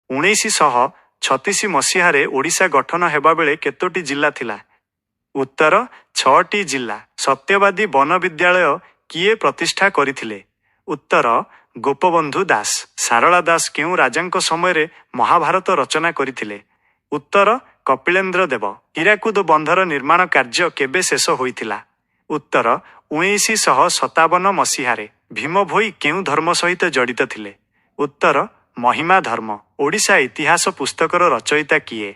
1936 ମସିହାରେ ଓଡ଼ିଶା ଗଠନ ହେବା ବେଳେ କେତୋଟି ଜିଲ୍ଲା ଥିଲା? ଉତ୍ତର 6ଟି ଜିଲ୍ଲା। ସତ୍ୟବାଦୀ ବନ ବିଦ୍ୟାଳୟ କିଏ ପ୍ରତିଷ୍ଠା କରିଥିଲେ? ଉତ୍ତର ଗୋପବନ୍ଧୁ ଦାସ। ସାରଳା ଦାସ କେଉଁ ରାଜାଙ୍କ ସମୟରେ ମହାଭାରତ ରଚନା କରିଥିଲେ? ଉତ୍ତର କପିଳେନ୍ଦ୍ର ଦେବ। ହୀରାକୁଦ ବନ୍ଧର ନିର୍ମାଣ କାର୍ଯ୍ୟ କେବେ ଶେଷ ହୋଇଥିଲା? ଉତ୍ତର 1957 ମସିହାରେ। ଭୀମ ଭୋଇ କେଉଁ ଧର୍ମ ସହିତ ଜଡ଼ିତ ଥିଲେ? ଉତ୍ତର ମହିମା ଧର୍ମ। ଓଡ଼ିଶା ଇତିହାସ ପୁସ୍ତକର ରଚୟିତା କିଏ?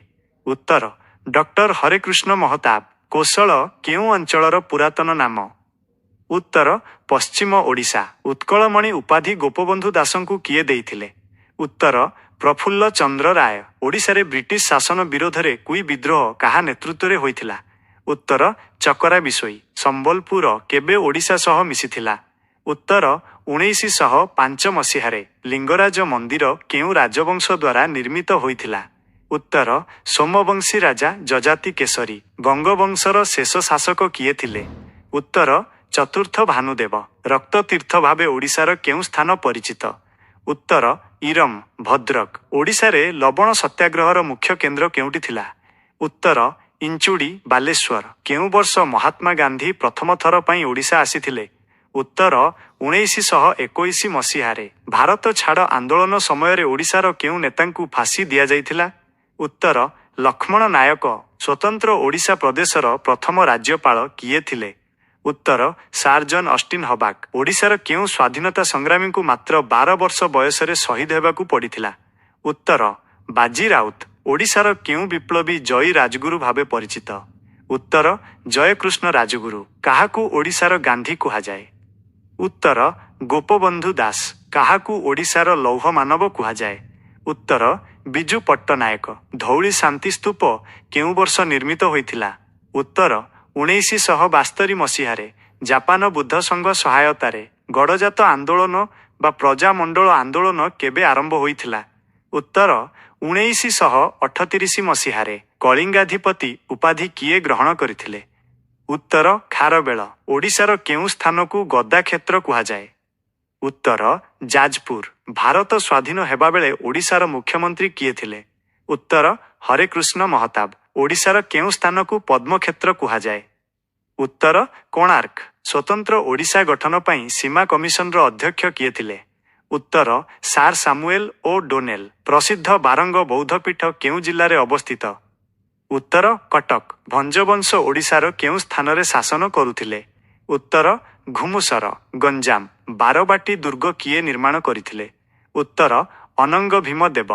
ଉତ୍ତର ଡକ୍ଟର ହରେକୃଷ୍ଣ ମହତାବ। କୋଶଳ କେଉଁ ଅଞ୍ଚଳର ପୁରାତନ ନାମ? ଉତ୍ତର ପଶ୍ଚିମ ଓଡ଼ିଶା। ଉତ୍କଳମଣି ଉପାଧି ଗୋପବନ୍ଧୁ ଦାସଙ୍କୁ କିଏ ଦେଇଥିଲେ? ଉତ୍ତର ପ୍ରଫୁଲ୍ଲ ଚନ୍ଦ୍ର ରାୟ। ଓଡ଼ିଶାରେ ବ୍ରିଟିଶ ଶାସନ ବିରୋଧରେ କୁଇ ବିଦ୍ରୋହ କାହା ନେତୃତ୍ୱରେ ହୋଇଥିଲା? ଉତ୍ତର ଚକରା ବିଶୋଇ। ସମ୍ବଲପୁର କେବେ ଓଡ଼ିଶା ସହ ମିଶିଥିଲା? ଉତ୍ତର 1905 ମସିହାରେ। ଲିଙ୍ଗରାଜ ମନ୍ଦିର କେଉଁ ରାଜବଂଶ ଦ୍ୱାରା ନିର୍ମିତ ହୋଇଥିଲା? ଉତ୍ତର ସୋମବଂଶୀ ରାଜା ଯଜାତି କେଶରୀ। ଗଙ୍ଗବଂଶର ଶେଷ ଶାସକ କିଏ ଥିଲେ? ଉତ୍ତର ଚତୁର୍ଥ ଭାନୁଦେବ। ରକ୍ତତୀର୍ଥ ଭାବେ ଓଡ଼ିଶାର କେଉଁ ସ୍ଥାନ ପରିଚିତ? ଉତ୍ତର ଇରମ୍ ଭଦ୍ରକ। ଓଡ଼ିଶାରେ ଲବଣ ସତ୍ୟାଗ୍ରହର ମୁଖ୍ୟ କେନ୍ଦ୍ର କେଉଁଠି ଥିଲା? ଉତ୍ତର ଇଞ୍ଚୁଡ଼ି ବାଲେଶ୍ୱର। କେଉଁ ବର୍ଷ ମହାତ୍ମା ଗାନ୍ଧୀ ପ୍ରଥମ ଥର ପାଇଁ ଓଡ଼ିଶା ଆସିଥିଲେ? ଉତ୍ତର 1921 ମସିହାରେ। ଭାରତ ଛାଡ଼ ଆନ୍ଦୋଳନ ସମୟରେ ଓଡ଼ିଶାର କେଉଁ ନେତାଙ୍କୁ ଫାଶୀ ଦିଆଯାଇଥିଲା? ଉତ୍ତର ଲକ୍ଷ୍ମଣ ନାୟକ। ସ୍ୱତନ୍ତ୍ର ଓଡ଼ିଶା ପ୍ରଦେଶର ପ୍ରଥମ ରାଜ୍ୟପାଳ କିଏ ଥିଲେ? ଉତ୍ତର ସାର୍ ଜନ୍ ଅଷ୍ଟିନ୍ ହବାକ୍। ଓଡ଼ିଶାର କେଉଁ ସ୍ୱାଧୀନତା ସଂଗ୍ରାମୀଙ୍କୁ ମାତ୍ର 12 ବର୍ଷ ବୟସରେ ଶହୀଦ ହେବାକୁ ପଡ଼ିଥିଲା? ଉତ୍ତର ବାଜି ରାଉତ। ଓଡ଼ିଶାର କେଉଁ ବିପ୍ଳବୀ ଜୟୀ ରାଜଗୁରୁ ଭାବେ ପରିଚିତ? ଉତ୍ତର ଜୟକୃଷ୍ଣ ରାଜଗୁରୁ। କାହାକୁ ଓଡ଼ିଶାର ଗାନ୍ଧୀ କୁହାଯାଏ? ଉତ୍ତର ଗୋପବନ୍ଧୁ ଦାସ। କାହାକୁ ଓଡ଼ିଶାର ଲୌହ ମାନବ କୁହାଯାଏ? ଉତ୍ତର ବିଜୁ ପଟ୍ଟନାୟକ। ଧଉଳି ଶାନ୍ତି ସ୍ତୂପ କେଉଁ ବର୍ଷ ନିର୍ମିତ ହୋଇଥିଲା? ଉତ୍ତର 1972 ମସିହାରେ। ଜାପାନ ବୁଦ୍ଧ ସଂଘ ସହାୟତାରେ ଗଡ଼ଜାତ ଆନ୍ଦୋଳନ ବା ପ୍ରଜାମଣ୍ଡଳ ଆନ୍ଦୋଳନ କେବେ ଆରମ୍ଭ ହୋଇଥିଲା? ଉତ୍ତର 1938 ମସିହାରେ। କଳିଙ୍ଗାଧିପତି ଉପାଧି କିଏ ଗ୍ରହଣ କରିଥିଲେ? ଉତ୍ତର ଖାରବେଳ। ଓଡ଼ିଶାର କେଉଁ ସ୍ଥାନକୁ ଗଦାକ୍ଷେତ୍ର କୁହାଯାଏ? ଉତ୍ତର ଯାଜପୁର। ଭାରତ ସ୍ୱାଧୀନ ହେବାବେଳେ ଓଡ଼ିଶାର ମୁଖ୍ୟମନ୍ତ୍ରୀ କିଏ ଥିଲେ? ଉତ୍ତର ହରେକୃଷ୍ଣ ମହତାବ। ଓଡ଼ିଶାର କେଉଁ ସ୍ଥାନକୁ ପଦ୍ମକ୍ଷେତ୍ର କୁହାଯାଏ? ଉତ୍ତର କୋଣାର୍କ। ସ୍ୱତନ୍ତ୍ର ଓଡ଼ିଶା ଗଠନ ପାଇଁ ସୀମା କମିଶନର ଅଧ୍ୟକ୍ଷ କିଏ ଥିଲେ? ଉତ୍ତର ସାର୍ ସାମୁଏଲ ଓ ଡୋନେଲ। ପ୍ରସିଦ୍ଧ ବାରଙ୍ଗ ବୌଦ୍ଧପୀଠ କେଉଁ ଜିଲ୍ଲାରେ ଅବସ୍ଥିତ? ଉତ୍ତର କଟକ। ଭଞ୍ଜବଂଶ ଓଡ଼ିଶାର କେଉଁ ସ୍ଥାନରେ ଶାସନ କରୁଥିଲେ? ଉତ୍ତର ଘୁମୁସର ଗଞ୍ଜାମ। ବାରବାଟୀ ଦୁର୍ଗ କିଏ ନିର୍ମାଣ କରିଥିଲେ? ଉତ୍ତର ଅନଙ୍ଗ ଭୀମ ଦେବ।